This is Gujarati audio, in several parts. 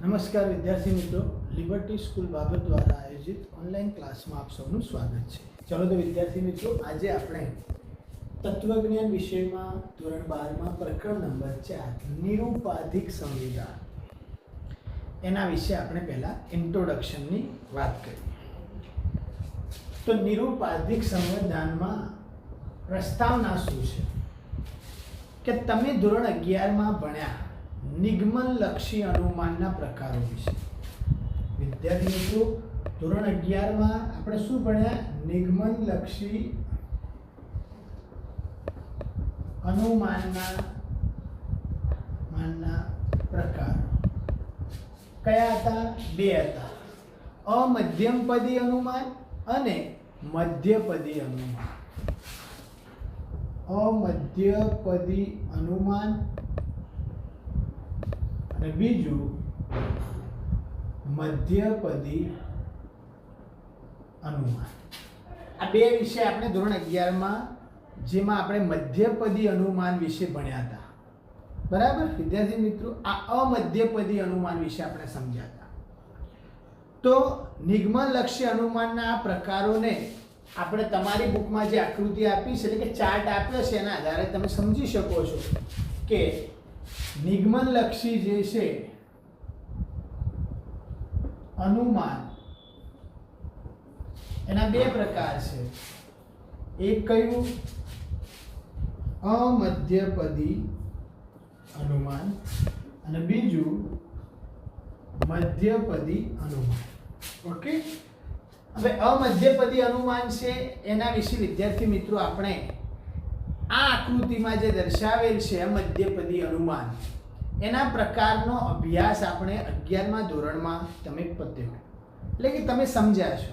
નમસ્કાર વિદ્યાર્થી મિત્રો, લિબર્ટી સ્કૂલ બાબત દ્વારા આયોજિત ઓનલાઈન ક્લાસમાં આપ સૌનું સ્વાગત છે। ચલો તો વિદ્યાર્થી મિત્રો, આજે આપણે તત્વજ્ઞાન વિષયમાં ધોરણ 12માં પ્રકરણ નંબર 4 નિરૂપાધિક સંવિધાન એના વિશે આપણે પહેલા ઇન્ટ્રોડક્શનની વાત કરીએ। તો નિરૂપાધિક સંવિધાનમાં પ્રસ્તાવના શું છે કે તમે ધોરણ 11માં ભણ્યા નિગમન લક્ષી અનુમાનના પ્રકારો વિશે। વિદ્યાર્થી મિત્રો, ધોરણ 11માં આપણે શું ભણ્યા? નિગમન લક્ષી અનુમાનના પ્રકારો કયા હતા? બે હતા, અમધ્યમપદી અનુમાન અને મધ્યપદી અનુમાન। અમધ્યપદી અનુમાન અને બીજું મધ્યપદી અનુમાન। આ બે વિષય આપણે ધોરણ 11માં જેમાં આપણે મધ્યપદી અનુમાન વિશે ભણ્યા હતા, બરાબર વિદ્યાર્થી મિત્રો? આ અમધ્યપદી અનુમાન વિશે આપણે સમજ્યા હતા। તો નિગમન લક્ષી અનુમાનના આ પ્રકારોને આપણે તમારી બુકમાં જે આકૃતિ આપી છે, એટલે કે ચાર્ટ આપ્યો છે, એના આધારે તમે સમજી શકો છો કે નિગમન લક્ષી જે છે અનુમાન એના બે પ્રકાર છે। એક કયું? અમધ્યપદી અનુમાન અને બીજું મધ્યપદી અનુમાન। ઓકે, હવે અમધ્યપદી અનુમાન છે એના વિશે વિદ્યાર્થી મિત્રો આપણે આ આકૃતિમાં જે દર્શાવેલ છે મધ્યપદી અનુમાન એના પ્રકારનો અભ્યાસ આપણે 11મા ધોરણમાં તમે પત્યો, એટલે કે તમે સમજ્યા છો।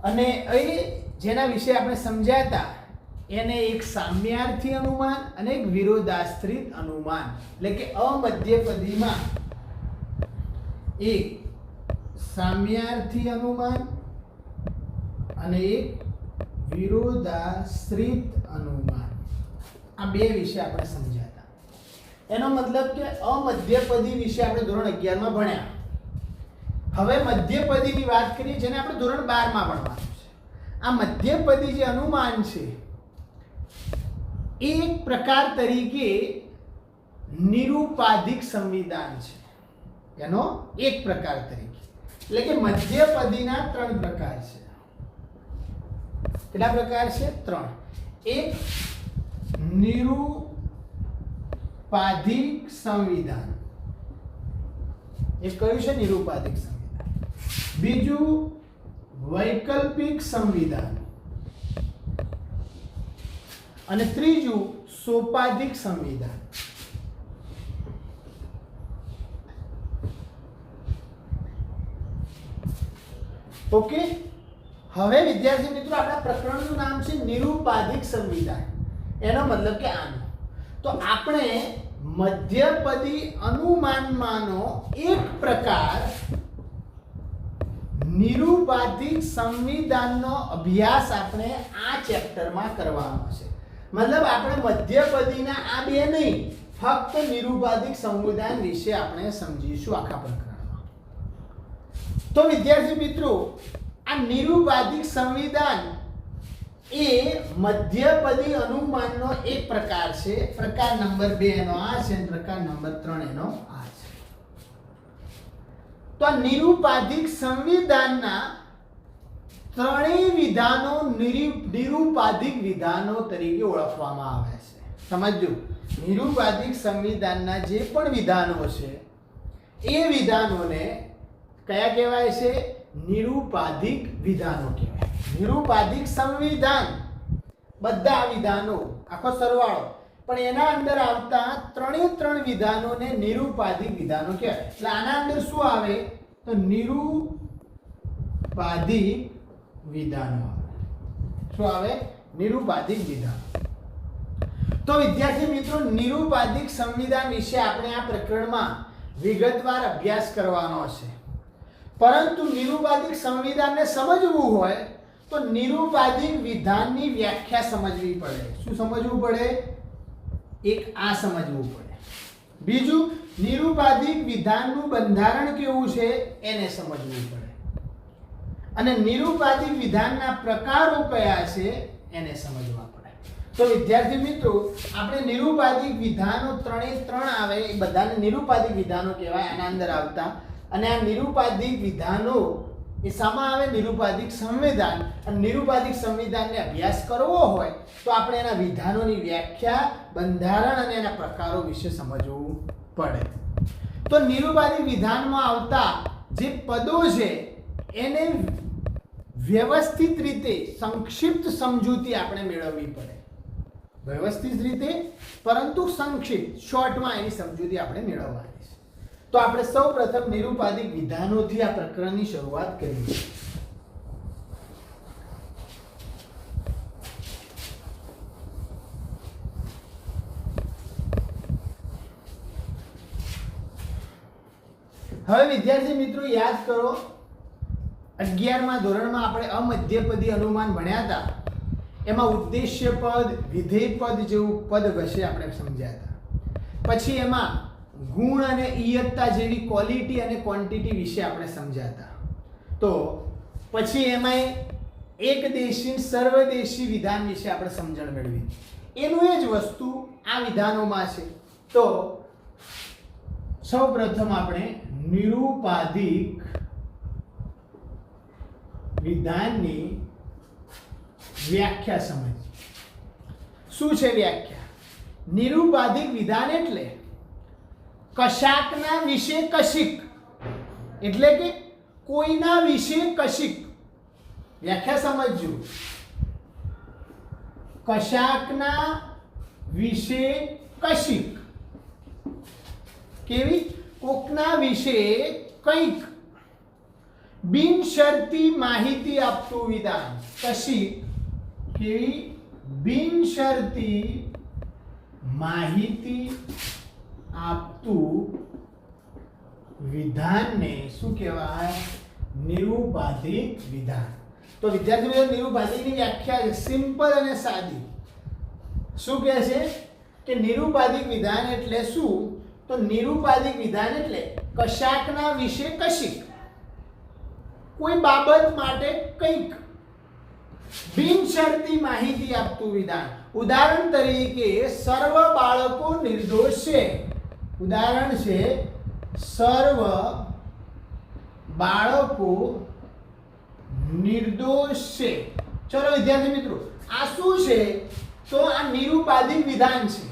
અને અહીં જેના વિશે આપણે સમજ્યા હતા એને એક સામ્યાર્થી અનુમાન અને એક વિરોધાશ્રિત અનુમાન, એટલે કે અમધ્યપદીમાં એક સામ્યાર્થી અનુમાન અને એક વિરોધાશ્રિત અનુમાન, આ બે વિશે આપણે સમજ્યા હતા। એનો મતલબ કે અમધ્યપદી વિશે આપણે ધોરણ 11માં ભણ્યા। હવે મધ્યપદીની વાત કરીએ જેને આપણે ધોરણ 12માં ભણવાનું છે। આ મધ્યપદી જે અનુમાન છે એક પ્રકાર તરીકે નિરૂપાધિક સંવિધાન છે, એનો એક પ્રકાર તરીકે, એટલે કે મધ્યપદીના 3 પ્રકાર છે। કેટલા પ્રકાર છે? 3। એક નિરૂપાધિક સંવિધાન, એક કયું છે? નિરૂપાધિક સંવિધાન। બીજું વૈકલ્પિક સંવિધાન અને ત્રીજું સોપાધિક સંવિધાન। ઓકે, હવે વિદ્યાર્થી મિત્રો આપણા પ્રકરણનું નામ છે નિરૂપાધિક સંવિધાન। એનો મતલબ કે આનો તો આપણે મધ્યપદી અનુમાનમાંનો એક પ્રકાર નિરૂપાધિક સંવિધાનનો અભ્યાસ આપણે આ ચેપ્ટરમાં કરવાનો છે। મતલબ આપણે મધ્યપદીના આ બે નહીં, ફક્ત નિરૂપાધિક સંવિધાન વિશે આપણે સમજીશું આખા પ્રકરણમાં। તો વિદ્યાર્થી મિત્રો, આ નિરૂપાધિક સંવિધાન એ મધ્યપદી અનુમાનનો એક પ્રકાર છે। પ્રકાર નંબર 2 એનો આ છે અને પ્રકાર નંબર 3 એનો આ છે। તો આ નિરૂપાધિક સંવિધાનના ત્રણેય વિધાનો નિરૂપાધિક વિધાનો તરીકે ઓળખવામાં આવે છે। સમજો, નિરૂપાધિક સંવિધાનના જે પણ વિધાનો છે એ વિધાનોને કયા કહેવાય છે? નિરૂપાધિક વિધાનો કહેવાય। નિરૂપાધિક સંવિધાન બધા વિધાનો આખો સરવાળો, પણ એના અંદર આવતા 3 વિધાનોને નિરૂપાધિક વિધાનો કહેવાય। એટલે આના અંદર શું આવે? તો નિરૂપાધિક વિધાનો આવે। શું આવે? નિરૂપાધિક વિધાનો। તો વિદ્યાર્થી મિત્રો, નિરૂપાધિક સંવિધાન વિશે આપણે આ પ્રકરણમાં વિગતવાર અભ્યાસ કરવાનો છે। પરંતુ નિરૂપાધિક સંવિધાનને સમજવું હોય તો નિરૂપાધિક વિધાનની વ્યાખ્યા સમજવી પડે। શું સમજવું પડે? એક આ સમજવું પડે। બીજું, નિરુપાધિક વિધાનનું બંધારણ કેવું છે એને સમજવું પડે, અને નિરુપાધિક વિધાનના પ્રકારો કયા છે એને સમજવા પડે. તો વિદ્યાર્થી મિત્રો, આપણે નિરુપાધિક વિધાનો ત્રણે ત્રણ આવે એ બધાને નિરુપાધિક વિધાનો કહેવાય આના અંદર આવતા. અને આ નિરુપાધિક વિધાનો એ શામાં આવે? નિરુપાધિક સંવિધાન. અને નિરુપાધિક સંવિધાનને અભ્યાસ કરવો હોય તો આપણે એના વિધાનોની વ્યાખ્યા, બંધારણ અને એના પ્રકારો વિશે સમજવું પડે. તો નિરુપાધિક વિધાનમાં આવતા જે પદો છે એને વ્યવસ્થિત રીતે સંક્ષિપ્ત સમજૂતી આપણે મેળવવી પડે. વ્યવસ્થિત રીતે પરંતુ સંક્ષિપ્ત, શોર્ટમાં એની સમજૂતી આપણે મેળવવાની છે. તો આપણે સૌપ્રથમ નિરુપાધિક વિધાનોથી આ પ્રકરણની શરૂઆત કરીએ. હવે વિદ્યાર્થી મિત્રો યાદ કરો, 11મા ધોરણમાં આપણે અમધ્યપદી અનુમાન ભણ્યા હતા. એમાં ઉદ્દેશ્ય પદ, વિધેય પદ જેવું પદ વિશે આપણે સમજ્યા હતા. પછી એમાં ગુણ અને ઇયત્તા જેવી ક્વોલિટી અને ક્વોન્ટિટી વિશે આપણે સમજ્યા હતા. તો પછી એમાં એકદેશી સર્વદેશી વિધાન વિશે આપણે સમજણ મેળવી. એનું એ જ વસ્તુ આ વિધાનોમાં છે. તો સૌપ્રથમ આપણે નિરુપાધિક વિધાનની વ્યાખ્યા સમજીએ. શું છે વ્યાખ્યા? નિરુપાધિક વિધાન એટલે કશાકના વિશે કશિક, એટલે કે કોઈના વિશે કશિક. વ્યાખ્યા સમજજો. કશાકના વિશે કશિક, કેવી? કોકના વિશે કંઈક બિનશરતી માહિતી આપતું વિધાન. કશિક કેવી? બિનશરતી માહિતી આપતું વિધાનને શું કહેવાય? નિરુપાધિક વિધાન. તો વિદ્યાર્થી મિત્રો, નિરુપાધિકની વ્યાખ્યા છે સિમ્પલ અને સાદી. શું કહે છે કે નિરુપાધિક વિધાન એટલે શું? તો નિરુપાધિક વિધાન એટલે કશાકના વિશે કશિક, કોઈ બાબત માટે કંઈક બિનશરતી માહિતી આપતું વિધાન. ઉદાહરણ તરીકે સર્વ બાળકો નિર્દોષ છે. ઉદાહરણ છે સર્વ બાળકો નિર્દોષ છે. ચલો વિદ્યાર્થી મિત્રો, આ શું છે? તો આ નિરુપાધિક વિધાન છે.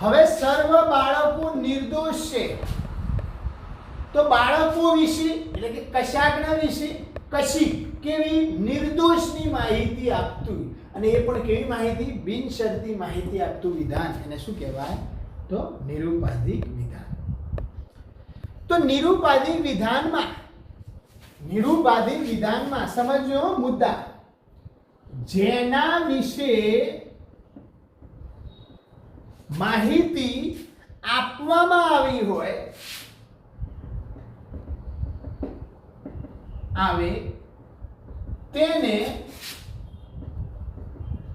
હવે સર્વ બાળકો નિર્દોષ છે તો બાળકો વિશે એટલે કે કશાકના વિશે કશિક, કેવી? નિર્દોષની માહિતી આપતું, અને એ પણ કેવી માહિતી? બિનશરતી માહિતી આપતું વિધાન. એને શું કહેવાય? તો નિરુપાધિક વિધાન. તો નિરુપાધિક વિધાનમાં સમજો મુદ્દા. જેના વિશે માહિતી આપવામાં આવી હોય તેને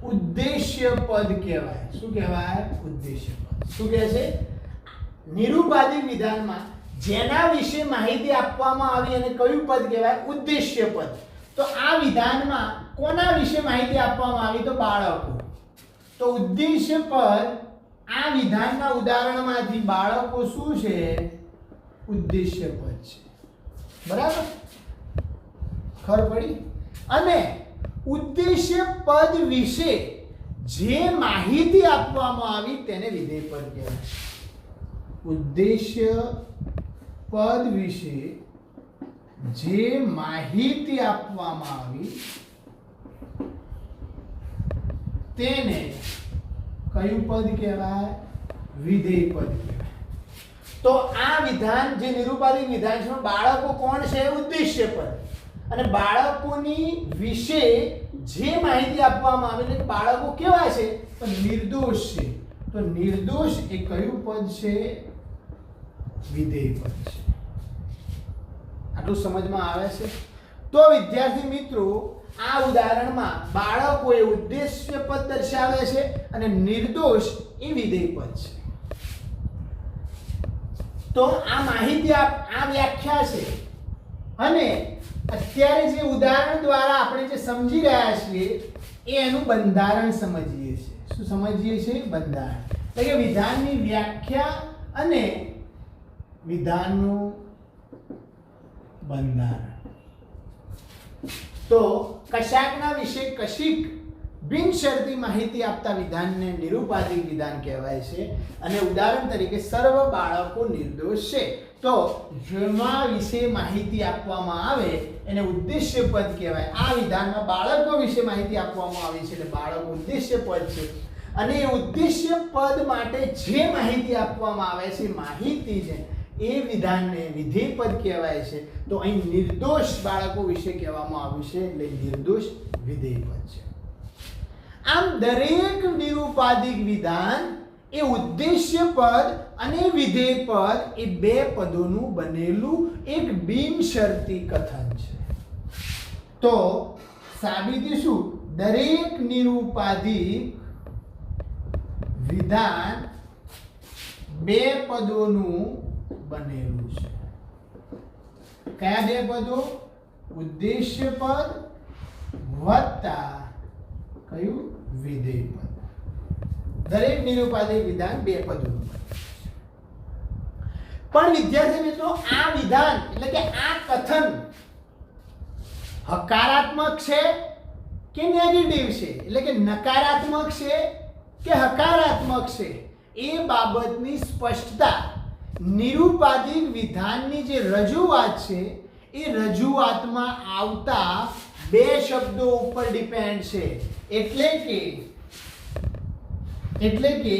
ઉદ્દેશ્ય પદ કહેવાય. શું કહેવાય? ઉદ્દેશ્ય પદ. શું કહે છે? નિરુપાધિક વિધાનમાં જેના વિશે માહિતી આપવામાં આવી અને કયું પદ કહેવાય? ઉદ્દેશ્ય પદ. તો આ વિધાનમાં કોના વિશે માહિતી આપવામાં આવી? તો બાળકો. તો ઉદ્દેશ્ય પદ આ વિધાનના ઉદાહરણમાંથી બાળકો શું છે? ઉદ્દેશ્ય પદ છે. બરાબર? ખબર પડી? અને ઉદ્દેશ્ય પદ વિશે જે માહિતી આપવામાં આવી તેને વિધેય પદ કહેવાય. ઉદ્દેશ્ય પદ વિશે જે માહિતી આપવામાં આવી તેને કયું પદ કહેવાય? વિધેય પદ કહેવાય. તો આ વિધાન જે નિરુપાધિક વિધાન છે, બાળકો કોણ છે? ઉદ્દેશ્ય પદ. અને બાળકોની વિશે જે માહિતી આપવામાં આવે એટલે બાળકો કેવા છે? તો નિર્દોષ છે. તો નિર્દોષ એ કયું પદ છે? વિધેય પદ છે. આટલું સમજમાં આવે છે? તો વિદ્યાર્થી મિત્રો, આ ઉદાહરણમાં બાળકો એ ઉદ્દેશ્ય પદ દર્શાવે છે અને નિર્દોષ એ વિધેય પદ છે. તો આ માહિતી આ વ્યાખ્યા છે અને અત્યારે જે ઉદાહરણ દ્વારા આપણે જે સમજી રહ્યા છીએ એ એનું બંધારણ સમજીએ છીએ. શું સમજીએ છીએ? બંધારણ. એટલે કે વિધાનની વ્યાખ્યા અને વિધાનનું બંધારણ. તો કશાકના વિશે કશીક બિનશરતી માહિતી આપતા વિધાનને નિરુપાધિક વિધાન કહેવાય છે. અને ઉદાહરણ તરીકે સર્વ બાળકો નિર્દોષ છે. તો જેમાં વિશે માહિતી આપવામાં આવે એને ઉદ્દેશ્ય પદ કહેવાય. આ વિધાનમાં બાળકો વિશે માહિતી આપવામાં આવી છે એટલે બાળકો ઉદ્દેશ્ય પદ છે. અને એ ઉદ્દેશ્ય પદ માટે જે માહિતી આપવામાં આવે છે માહિતી છે એ વિધાનને વિધેય પદ કહેવાય છે. તો અહીં નિર્દોષ બાળકો વિશે કહેવામાં આવ્યું છે એટલે નિર્દોષ વિધેય પદ છે. આમ દરેક નિરુપાધિક વિધાન એ ઉદ્દેશ્ય પદ અને વિધેય પદ એ બે પદોનું બનેલું એક બિનશરતી કથન છે. તો સાબિતી શું? દરેક નિરુપાધિક વિધાન બે પદોનું બનેલું છે. કયા બે પદો? ઉદ્દેશ્ય પદ વત્તા કયું? વિધેય પદ. દરેક નિરુપાધિક વિધાન બે પદોનું બને છે. પણ વિદ્યાર્થી મિત્રો આ વિધાન એટલે કે આ કથન હકારાત્મક છે કે નેગેટિવ છે, એટલે કે નકારાત્મક છે કે હકારાત્મક છે એ બાબતની સ્પષ્ટતા નિરુપાધિક વિધાનની જે રજૂઆત છે એ રજૂઆતમાં આવતા બે શબ્દો ઉપર ડિપેન્ડ છે. એટલે કે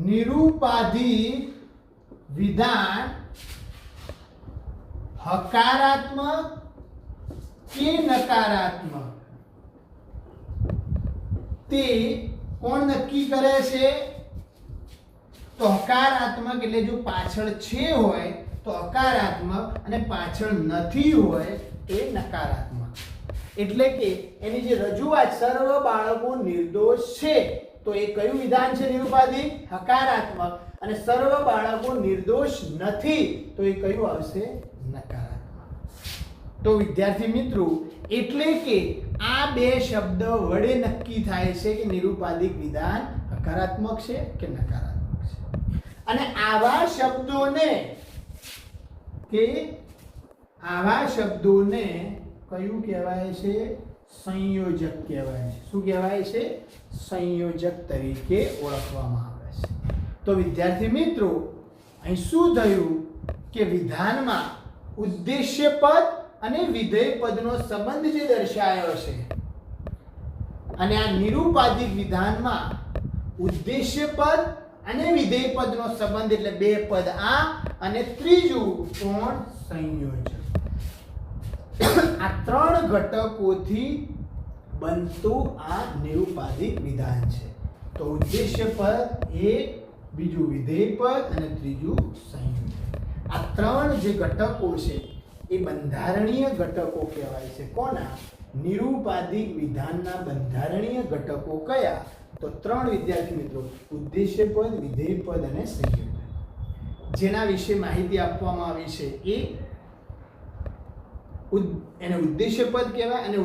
નિરુપાધિક વિધાન હકારાત્મક કે નકારાત્મક તે કોણ નક્કી કરે છે? તો હકારાત્મક એટલે જો પાછળ છે હોય તો હકારાત્મક અને પાછળ નથી હોય એ નકારાત્મક. એટલે કે એની જે રજૂઆત સર્વ બાળકો નિર્દોષ છે તો એ કયું વિધાન છે? નિરુપાધિક હકારાત્મક. અને સર્વ બાળકો નિર્દોષ નથી તો એ કયું આવશે? નકારાત્મક. તો વિદ્યાર્થી મિત્રો એટલે કે આ બે શબ્દ વડે નક્કી થાય છે કે નિરુપાધિક વિધાન હકારાત્મક છે કે નકારાત્મક છે. અને આવા શબ્દોને કયું કહેવાય છે? સંયોજક કહેવાય છે. શું કહેવાય છે? સંયોજક તરીકે ઓળખવામાં આવે છે. તો વિદ્યાર્થી મિત્રો અહીં શું થયું કે વિધાનમાં ઉદ્દેશ્ય પદ અને વિધેય પદનો સંબંધ જે દર્શાયો છે અને આ નિરુપાધિક વિધાનમાં ઉદ્દેશ્ય પદ અને વિધેય પદનો સંબંધ એટલે બે પદ આ અને ત્રીજું કોણ? સંયોજક. આ ત્રણ ઘટકોથી બનતું આ નિરુપાધિક વિધાન છે. તો ઉદ્દેશ્ય પદ એક, બીજું વિધેય પદ અને ત્રીજું સંયોજક. આ ત્રણ જે ઘટકો છે એ બંધારણીય ઘટકો કહેવાય છે. કોના? નિરુપાધિક વિધાનના બંધારણીય ઘટકો કયા? તો ત્રણ વિદ્યાર્થી મિત્રો, ઉદ્દેશ્ય પદ, વિધેય પદ અને સંયોજક. જેના વિશે માહિતી આપવામાં આવી છે એને ઉદ્દેશ્ય પદ કહેવાય અને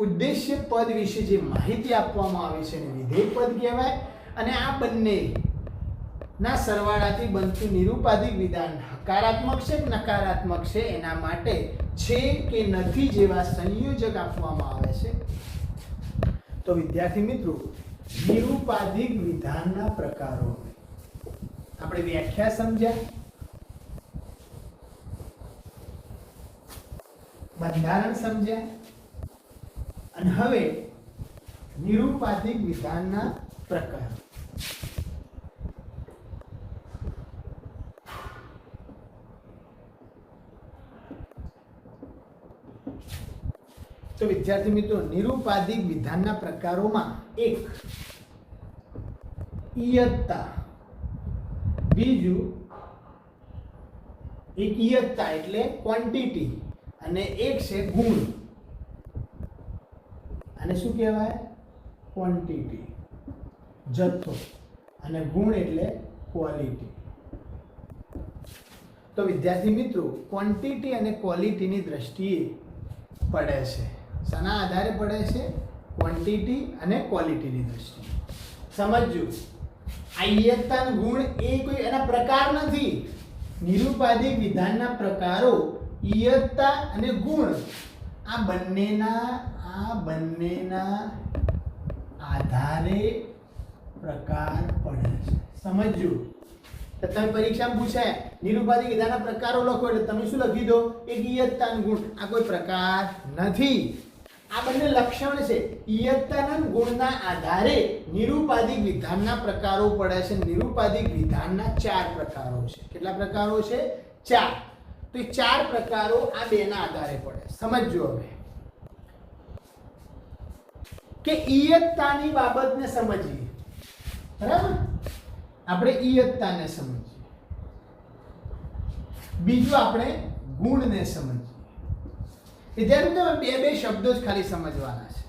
ઉદ્દેશ્ય પદ વિશે જે માહિતી આપવામાં આવી છે એને વિધેય પદ કહેવાય. અને આ બંને ના સરવાળાથી બનતું નિરુપાધિક વિધાન હકારાત્મક છે કે નકારાત્મક છે એના માટે છે કે નથી જેવા સંયોજક આપવામાં આવે છે. તો વિદ્યાર્થી મિત્રો નિરુપાધિક વિધાનના પ્રકારો આપણે વ્યાખ્યા સમજ્યા, બંધારણ સમજ્યા અને હવે નિરુપાધિક વિધાનના પ્રકાર. તો વિદ્યાર્થી મિત્રો નિરુપાધિક વિધાનના પ્રકારોમાં એક ઇયત્તા, બીજું એક ઇયત્તા એટલે ક્વોન્ટિટી અને એક છે ગુણ. આને શું કહેવાય? ક્વોન્ટિટી જથ્થો અને ગુણ એટલે ક્વોલિટી. તો વિદ્યાર્થી મિત્રો ક્વોન્ટિટી અને ક્વોલિટીની દ્રષ્ટિએ પડે છે. શાના આધારે પડે છે? ક્વોન્ટિટી અને ક્વોલિટીની દ્રષ્ટિએ. સમજજો, આ ઇયત્તા ગુણ એ કોઈ એના પ્રકાર નથી. નિરુપાધિક વિધાનના પ્રકારો ઇયત્તા અને ગુણ આ બંનેના આધારે પ્રકાર પડે છે. સમજજો, તો તમે પરીક્ષામાં પૂછાય નિરુપાધિક વિધાનના પ્રકારો લખો એટલે તમે શું લખી દો? એક ઇયત્તા ગુણ. આ કોઈ પ્રકાર નથી. આ બંને લક્ષણ છે. ઇયત્તાના ગુણના આધારે નિરુપાધિક વિધાનના પ્રકારો પડે છે. નિરુપાધિક વિધાનના 4 પ્રકારો છે. કેટલા પ્રકારો છે? 4. તો એ 4 પ્રકારો આ બેના આધારે પડે. સમજજો હવે કે ઇયત્તાની બાબતને સમજીએ. બરાબર, આપણે ઇયત્તાને સમજીએ. બીજું આપણે ગુણને સમજીએ. વિદ્યાર્થીઓ, બે શબ્દો જ ખાલી સમજવાના છે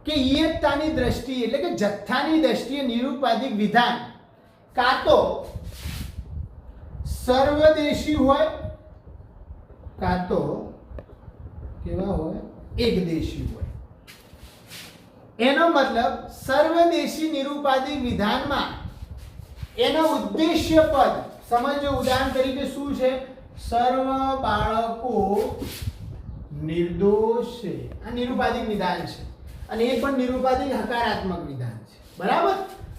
કે ઇયત્તાની દ્રષ્ટિએ એટલે કે જથ્થાની દ્રષ્ટિએ નિરુપાધિક વિધાન કાં તો સર્વદેશી હોય કાં તો કેવા હોય? એકદેશી હોય. એનો મતલબ સર્વદેશી નિરુપાધિક વિધાનમાં એનો ઉદ્દેશ્ય પદ સમજો. ઉદાહરણ તરીકે શું છે? સર્વ બાળકો નિર્દોષ છે. આ નિરુપાધિક વિધાન છે અને એ પણ નિરુપાધિક હકારાત્મક વિધાન છે. બરાબર.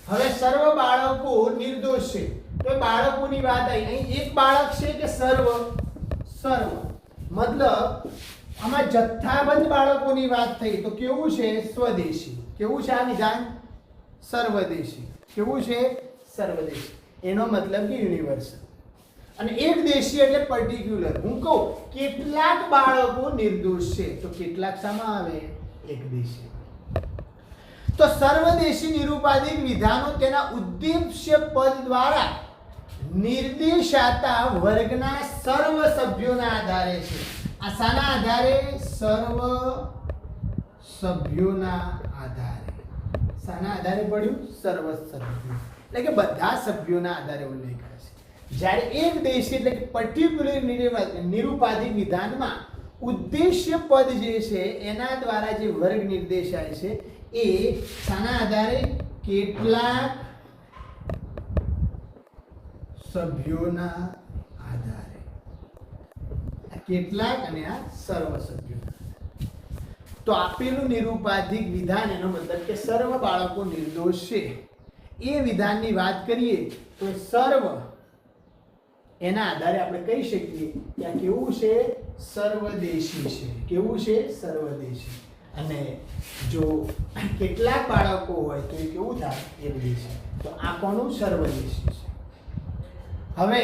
હવે સર્વ બાળકો નિર્દોષ છે તો બાળકોની વાત આવી. અહીં એક બાળક છે કે સર્વ? મતલબ આમાં જથ્થાબંધ બાળકોની વાત થઈ તો કેવું છે? સ્વદેશી. કેવું છે આ વિધાન? સર્વદેશી. કેવું છે? સર્વદેશી. એનો મતલબ કે યુનિવર્સલ. અને એક દેશી એટલે પર્ટિક્યુલર. હું કહું કેટલાક બાળકો નિર્દોષ છે તો કેટલાક શામાં આવે? એક દેશી. તો સર્વદેશી નિરુપાધિક વિધાનો તેના ઉદ્દેશ્ય પદ દ્વારા નિર્દેશાતા વર્ગના સર્વ સભ્યોના આધારે છે. આ શાના આધારે? સર્વ સભ્યોના આધારે. શાના આધારે પડ્યું? સર્વ સભ્યો એટલે કે બધા સભ્યોના આધારે ઉલ્લેખાય છે. જ્યારે એક દેશી એટલે કે પર્ટિક્યુલર નિરુપાધિક વિધાનમાં ઉદ્દેશ્ય પદ જે છે એના દ્વારા જે વર્ગ નિર્દેશાય છે એ શાના આધારે? કેટલાક સભ્યોના આધારે. કેટલાક અને આ સર્વ સભ્યો. તો આપેલું નિરુપાધિક વિધાન એનો મતલબ કે સર્વ બાળકો નિર્દોષ છે એ વિધાનની વાત કરીએ તો સર્વ એના આધારે આપણે કહી શકીએ કે આ કેવું છે? સર્વદેશી છે. કેવું છે? સર્વદેશી. અને જો કેટલાક બાળકો હોય તો એ કેવું થાય? એકદેશી. તો આ કોનું? સર્વદેશી છે. હવે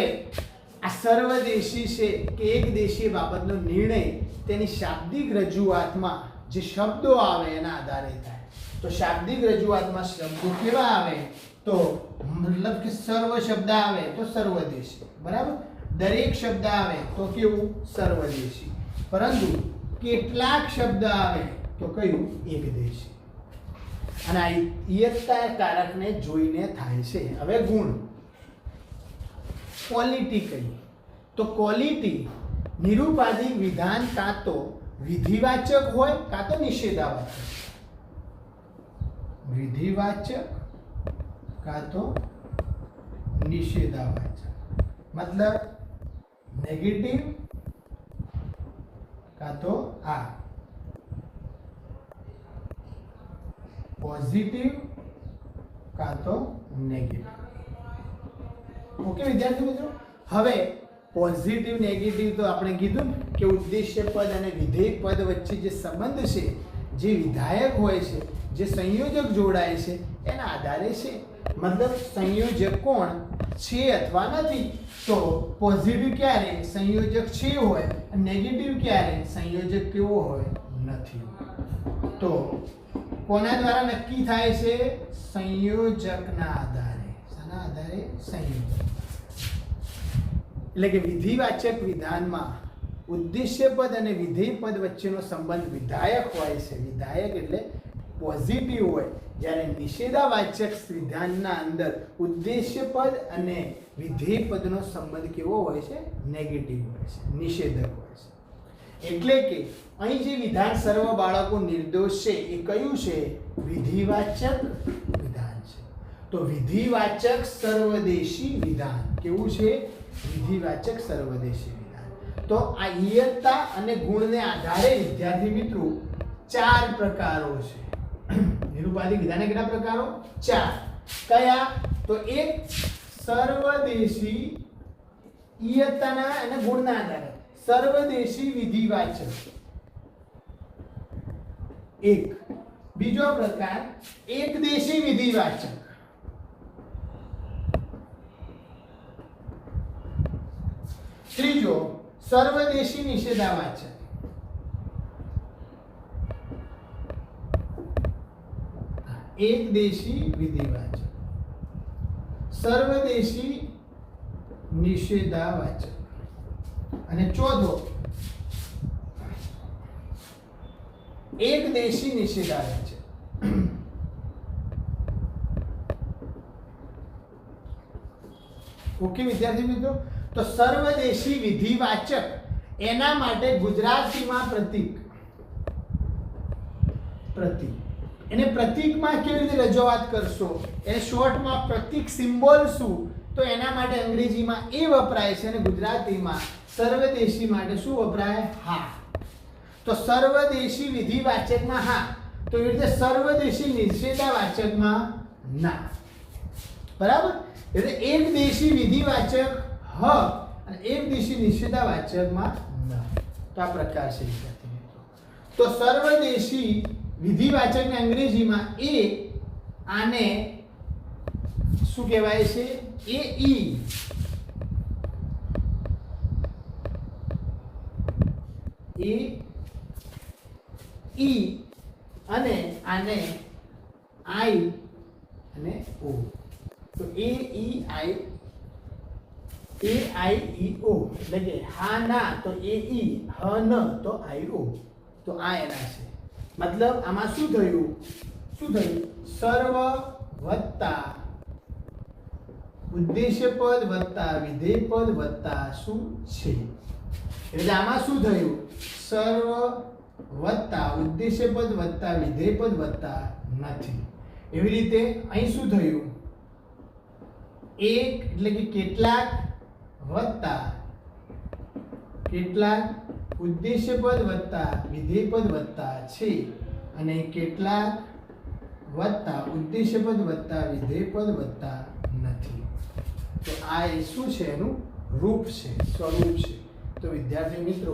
આ સર્વદેશી છે કે એકદેશી બાબતનો નિર્ણય તેની શાબ્દિક રજૂઆતમાં જે શબ્દો આવે એના આધારે થાય. તો શાબ્દિક રજૂઆતમાં શબ્દો કેવા આવે? તો મતલબ કે સર્વ શબ્દ આવે તો સર્વદેશી. બરાબર. દરેક શબ્દ આવે તો કેવું? સર્વદેશી. પરંતુ કેટલાક શબ્દ આવે તો કયું? એકદેશી. અને આ ઇયત્તા કારકને જોઈને થાય છે. હવે ગુણ ક્વોલિટી કહીએ તો ક્વોલિટી નિરુપાધિક વિધાન કાં તો વિધિવાચક હોય કાં તો નિષેધાવાચક. વિધિવાચક કાં તો નિષેધાવાચક. મતલબ નેગેટિવ કાં તો આ પોઝિટિવ કાં તો નેગેટિવ. ઓકે વિદ્યાર્થી મિત્રો, હવે પોઝિટિવ નેગેટિવ તો આપણે કીધું કે ઉદ્દેશ્ય પદ અને વિધેય પદ વચ્ચે જે સંબંધ છે, જે વિધાયક હોય છે, જે સંયોજક જોડાય છે એના આધારે છે. મતલબ સંયોજક કોણ છે અથવા નથી. તો પોઝિટિવ ક્યારે સંયોજક છે હોય અને નેગેટિવ ક્યારે સંયોજક કેવો હોય? નથી. તો કોના દ્વારા નક્કી થાય છે? સંયોજકના આધારે. શાના આધારે? સંયોજક. એટલે કે વિધિવાચક વિધાનમાં ઉદ્દેશ્ય પદ અને વિધેય પદ વચ્ચેનો સંબંધ વિધાયક હોય છે. વિધાયક એટલે પોઝિટિવ હોય. જ્યારે નિષેધાવાચક વિધાનના અંદર ઉદ્દેશ્ય પદ અને વિધેય પદનો સંબંધ કેવો હોય છે? નેગેટિવ હોય છે, નિષેધક હોય છે. એટલે કે અહીં જે વિધાન સર્વ બાળકો નિર્દોષ છે એ કયું છે? વિધિવાચક વિધાન છે. તો વિધિવાચક સર્વદેશી વિધાન કેવું છે? વિધિવાચક સર્વદેશી વિધાન. તો આ ઈયતતા અને ગુણને આધારે વિદ્યાર્થી મિત્રો 4 પ્રકારો છે. નિરુપાધિક વિધાનના કેટલા પ્રકારો? 4. કયા? તો એક સર્વદેશી ઈયતતાના અને ગુણના આધારે સર્વદેશી વિધિવાચક, એક. બીજો પ્રકાર એકદેશી વિધિવાચક, ત્રીજો સર્વદેશી નિષેધાવાચક, એકદેશી વિધિવાચક, સર્વદેશી નિષેધાવાચક અને ચોથો એકદેશી નિષેધાવાચક. ઓકે વિદ્યાર્થી મિત્રો, તો સર્વદેશી વિધિવાચક એના માટે ગુજરાતીમાં પ્રતીક એને પ્રતીકમાં કેવી રીતે રજૂઆત કરશો? એને શોર્ટમાં પ્રતીક સિમ્બોલ શું? તો એના માટે અંગ્રેજીમાં એ વપરાય છે અને ગુજરાતીમાં સર્વદેશી માટે શું વપરાય? હા. તો સર્વદેશી વિધિવાચકમાં હા, તો એ રીતે સર્વદેશી નિષેધાવાચકમાં ના. બરાબર? એટલે એક દેશી વિધિવાચક હ અને એક દેશી નિષેધાવાચકમાં ન. તો આ પ્રકાર છે વિદ્યાર્થી મિત્રો. તો સર્વદેશી વિધિવાચકને અંગ્રેજીમાં એ આને શું કહેવાય છે? એ ઈ અને આને આઈ અને ઓ. તો એ ઈ આઈ ઓ એટલે કે હા ના તો એ ઈ, હ ન તો આઈ ઓ. તો આ એના છે. મતલબ આમાં શું થયું? સર્વ વત્તા ઉદ્દેશ્ય પદ વત્તા વિધેય પદ વત્તા શું છે? એટલે આમાં શું થયું? સર્વ વત્તા ઉદ્દેશ્ય પદ વત્તા વિધેય પદ વત્તા નથી. એવી રીતે અહીં શું થયું? એક એટલે કે કેટલાક વત્તા કેટલાક ઉદ્દેશ્ય પદ વત્તા વિધેય પદ વત્તા છે અને કેટલાક વત્તા ઉદ્દેશ્ય પદ વત્તા વિધેય પદ વત્તા નથી. તો આ શું છે? એનું રૂપ છે, સ્વરૂપ છે. તો વિદ્યાર્થી મિત્રો,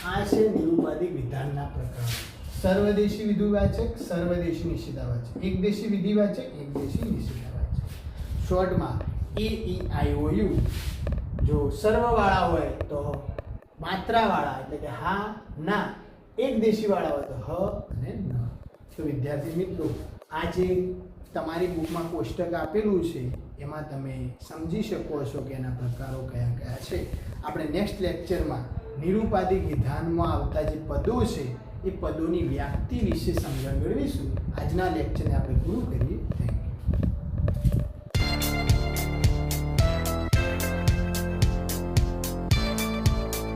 આ છે નિરુપાધિક વિધાનના પ્રકારો. સર્વદેશી વિધિવાચક, સર્વદેશી નિષેધાવાચક, એકદેશી વિધિવાચક, એકદેશી નિષેધાવાચક. શોર્ટમાં એ ઈ આઈ ઓ યુ. જો સર્વવાળા હોય તો માત્રાવાળા એટલે કે હા ના, એકદેશી વાળા હોય તો હ અને ન. તો વિદ્યાર્થી મિત્રો, આ જે તમારી બુકમાં કોષ્ટક આપેલું છે એમાં તમે સમજી શકો છો કે એના પ્રકારો કયા કયા છે. આપણે નેક્સ્ટ લેક્ચરમાં નિરુપાધિક વિધાનમાં આવતા જે પદો છે એ પદોની વ્યાપ્તિ વિશે સમજણ મેળવીશું. આજના લેક્ચરને આપણે પૂરું કરીએ. Thank you.